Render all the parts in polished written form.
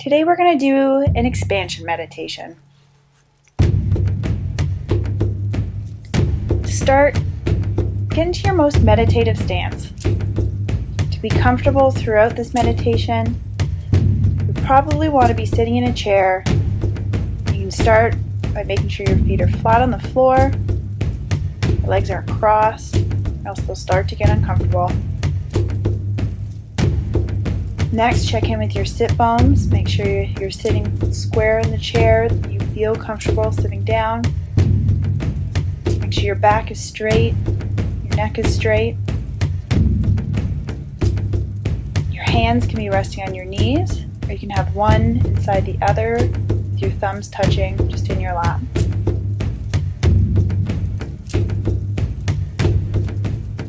Today we're going to do an expansion meditation. To start, get into your most meditative stance. To be comfortable throughout this meditation, you probably want to be sitting in a chair. You can start by making sure your feet are flat on the floor, your legs aren't crossed, or else they'll start to get uncomfortable. Next, check in with your sit bones. Make sure you're sitting square in the chair, that you feel comfortable sitting down. Make sure your back is straight, your neck is straight. Your hands can be resting on your knees, or you can have one inside the other with your thumbs touching just in your lap.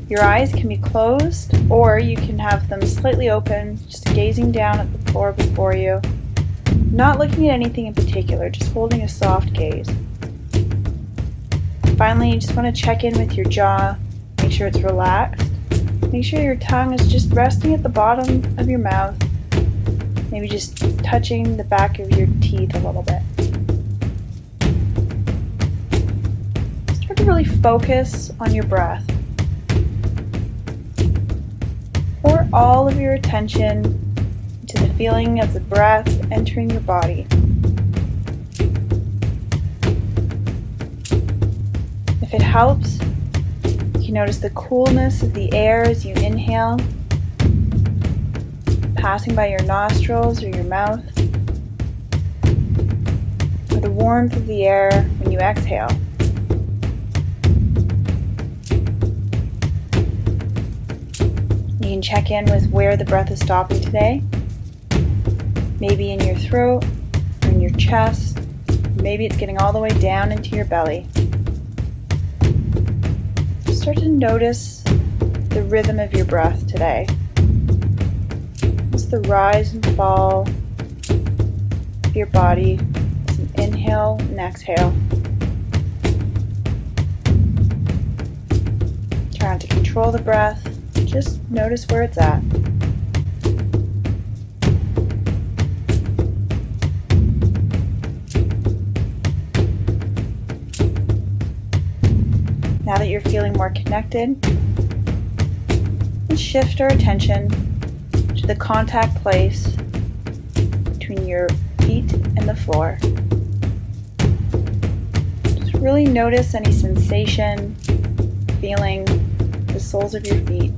Your eyes can be closed, or you can have them slightly open, just gazing down at the floor before you, not looking at anything in particular, just holding a soft gaze. Finally, you just want to check in with your jaw, make sure it's relaxed. Make sure your tongue is just resting at the bottom of your mouth, maybe just touching the back of your teeth a little bit. Start to really focus on your breath. Pour all of your attention to the feeling of the breath entering your body. If it helps, you can notice the coolness of the air as you inhale, passing by your nostrils or your mouth, or the warmth of the air when you exhale. You can check in with where the breath is stopping today. Maybe in your throat, or in your chest. Maybe it's getting all the way down into your belly. Start to notice the rhythm of your breath today. It's the rise and fall of your body. It's an inhale and exhale. Trying to control the breath. Just notice where it's at. Now that you're feeling more connected, let's shift our attention to the contact place between your feet and the floor. Just really notice any sensation, feeling the soles of your feet.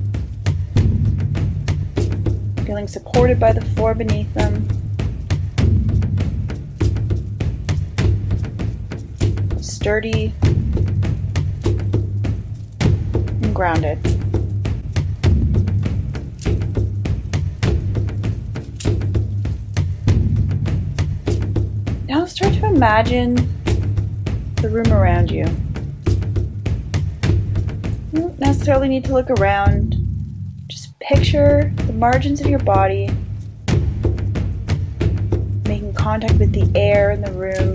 Feeling supported by the floor beneath them. Sturdy and grounded. Now start to imagine the room around you. You don't necessarily need to look around. Picture the margins of your body making contact with the air in the room.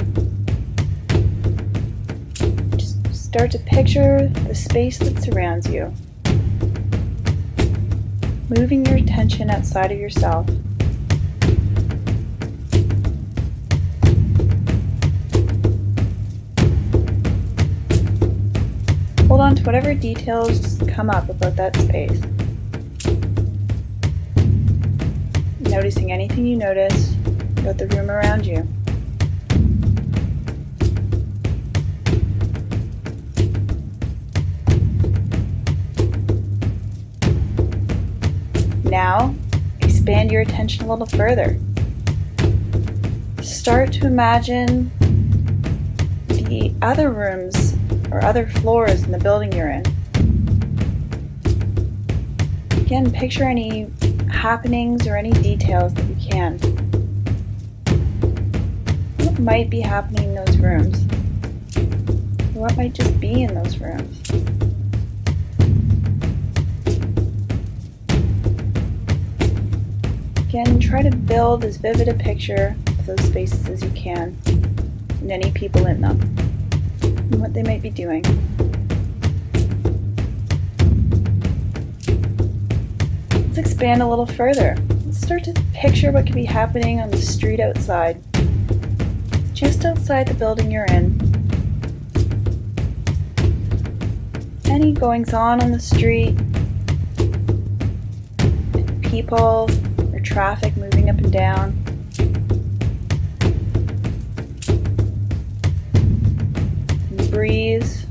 Just start to picture the space that surrounds you. Moving your attention outside of yourself. Hold on to whatever details just come up about that space. Noticing anything you notice about the room around you. Now, expand your attention a little further. Start to imagine the other rooms or other floors in the building you're in. Again, picture any happenings or any details that you can. What might be happening in those rooms? What might just be in those rooms? Again, try to build as vivid a picture of those spaces as you can, and any people in them, and what they might be doing. Let's expand a little further. Let's Start to picture what could be happening on the street outside, just outside the building you're in. Any goings on the street, people or traffic moving up and down. And breeze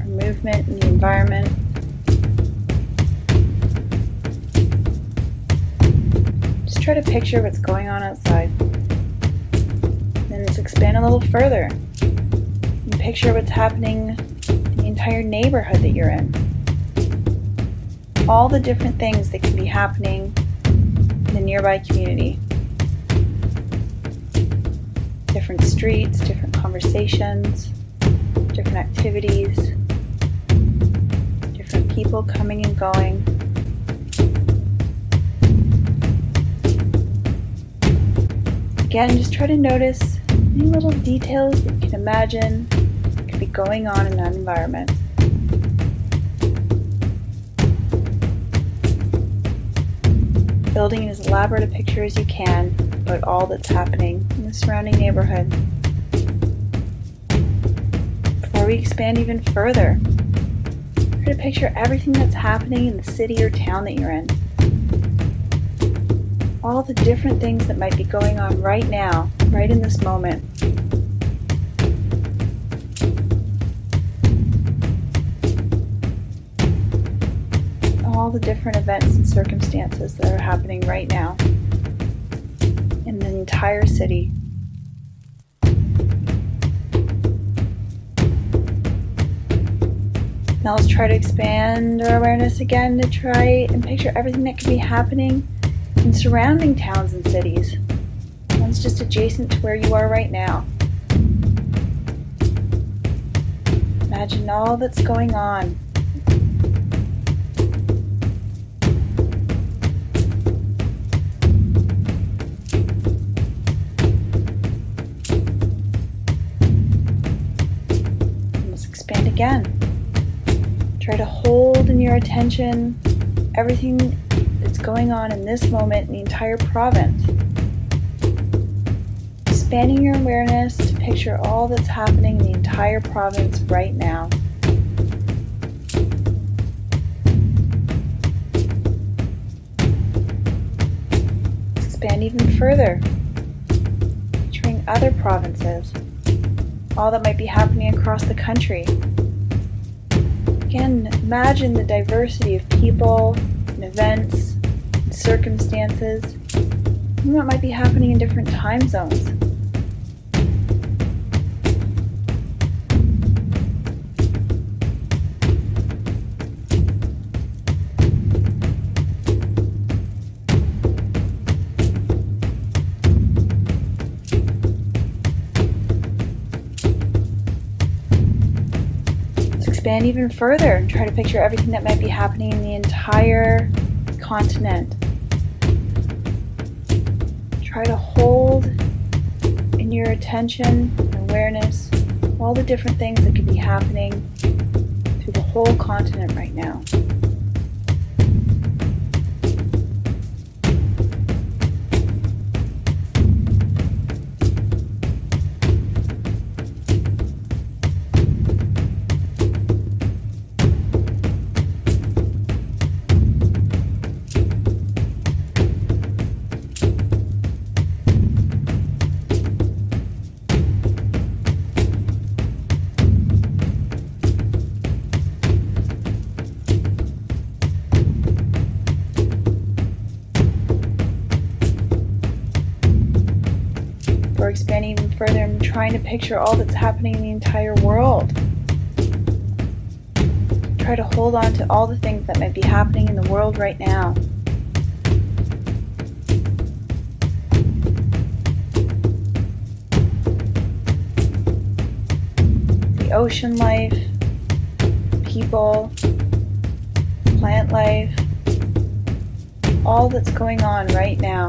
or movement in the environment. Just try to picture what's going on outside. Then let's expand a little further and picture what's happening in the entire neighborhood that you're in. All the different things that can be happening in the nearby community. Different streets, different conversations, different activities, different people coming and going. Again, just try to notice any little details that you can imagine could be going on in that environment. Building as elaborate a picture as you can about all that's happening in the surrounding neighborhood. Before we expand even further, try to picture everything that's happening in the city or town that you're in. All the different things that might be going on right now, right in this moment. All the different events and circumstances that are happening right now in the entire city. Now let's try to expand our awareness again to try and picture everything that could be happening in surrounding towns and cities. One's just adjacent to where you are right now. Imagine all that's going on. Expand again. Try to hold in your attention everything that's going on in this moment in the entire province. Expanding your awareness to picture all that's happening in the entire province right now. Expand even further, picturing other provinces. All that might be happening across the country. Again, imagine the diversity of people and events and circumstances and what might be happening in different time zones. Expand even further and try to picture everything that might be happening in the entire continent. Try to hold in your attention and awareness all the different things that could be happening through the whole continent right now. Or expanding even further and trying to picture all that's happening in the entire world. Try to hold on to all the things that might be happening in the world right now. The ocean life, people, plant life, all that's going on right now.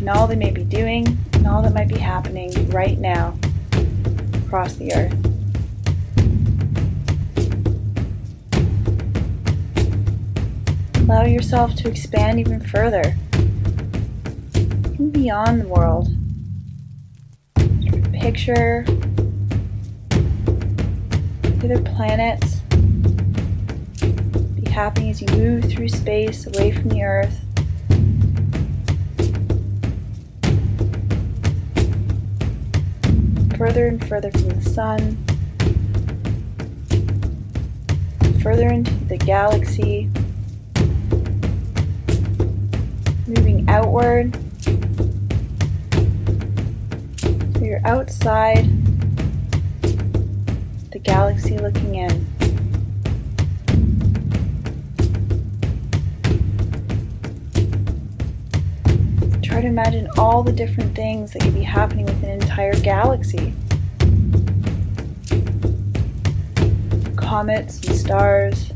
And all they may be doing and all that might be happening right now across the earth. Allow yourself to expand even further, even beyond the world. Picture other planets. Be happy as you move through space away from the earth. Further and further from the sun, further into the galaxy, moving outward. So you're outside the galaxy looking in. Try to imagine all the different things that could be happening with an entire galaxy. Comets and stars,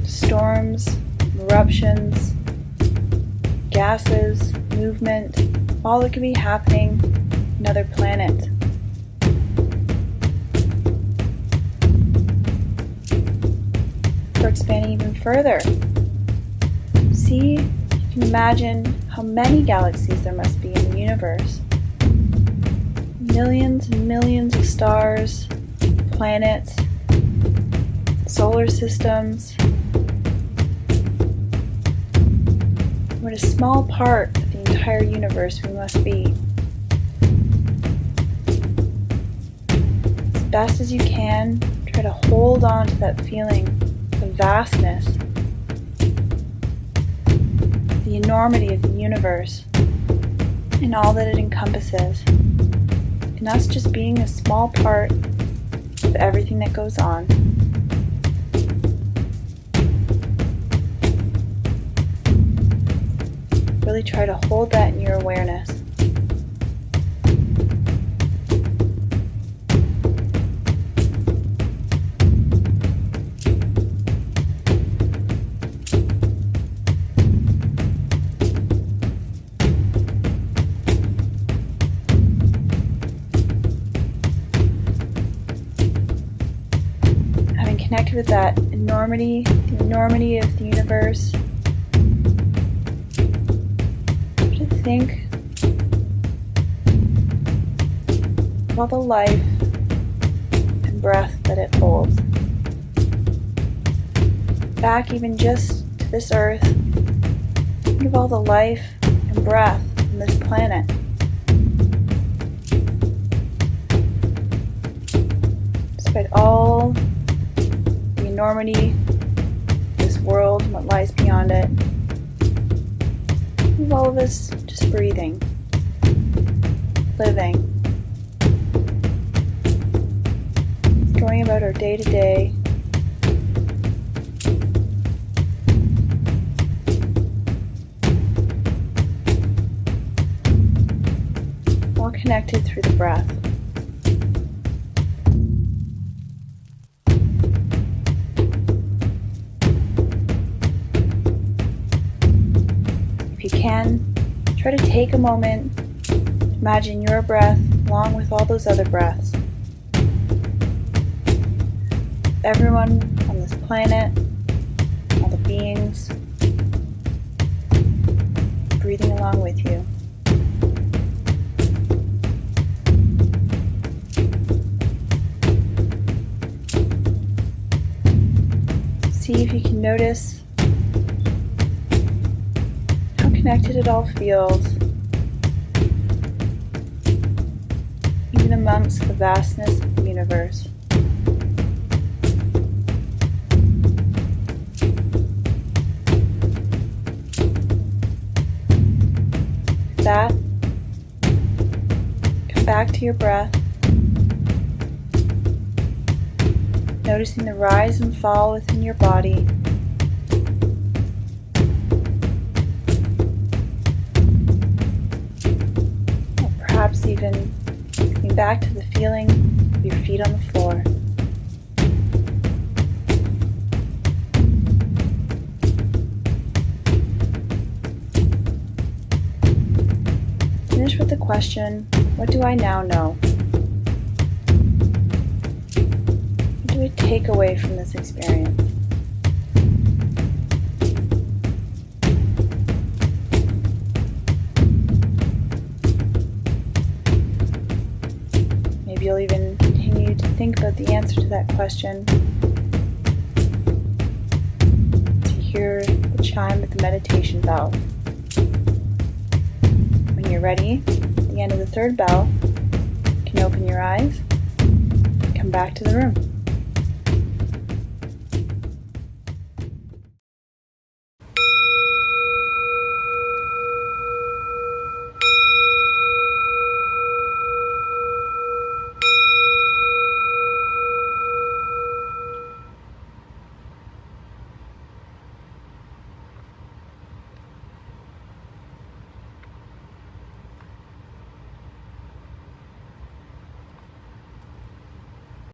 storms, eruptions, gases, movement, all that could be happening in other planets. For expanding even further, see if you can imagine how many galaxies there must be in the universe. Millions and millions of stars, planets, solar systems. What a small part of the entire universe we must be. As best as you can, try to hold on to that feeling of vastness, the enormity of the universe, and all that it encompasses, and us just being a small part of everything that goes on. Really try to hold that in your awareness. Having connected with that enormity, the enormity of the universe, think of all the life and breath that it holds. Back even just to this earth, think of all the life and breath on this planet. Despite all the enormity of this world and what lies beyond it, think of all of us just breathing, living, going about our day-to-day, all connected through the breath. If you can, try to take a moment to imagine your breath along with all those other breaths. Everyone on this planet, all the beings, breathing along with you. See if you can notice how connected it all feels, even amongst the vastness of the universe. With that, come back to your breath, noticing the rise and fall within your body. Or perhaps even coming back to the feeling of your feet on the floor. Finish with the question. question, what do I now know? What do I take away from this experience? Maybe you'll even continue to think about the answer to that question, to hear the chime of the meditation bell. When you're ready, at the end of the third bell, you can open your eyes and come back to the room.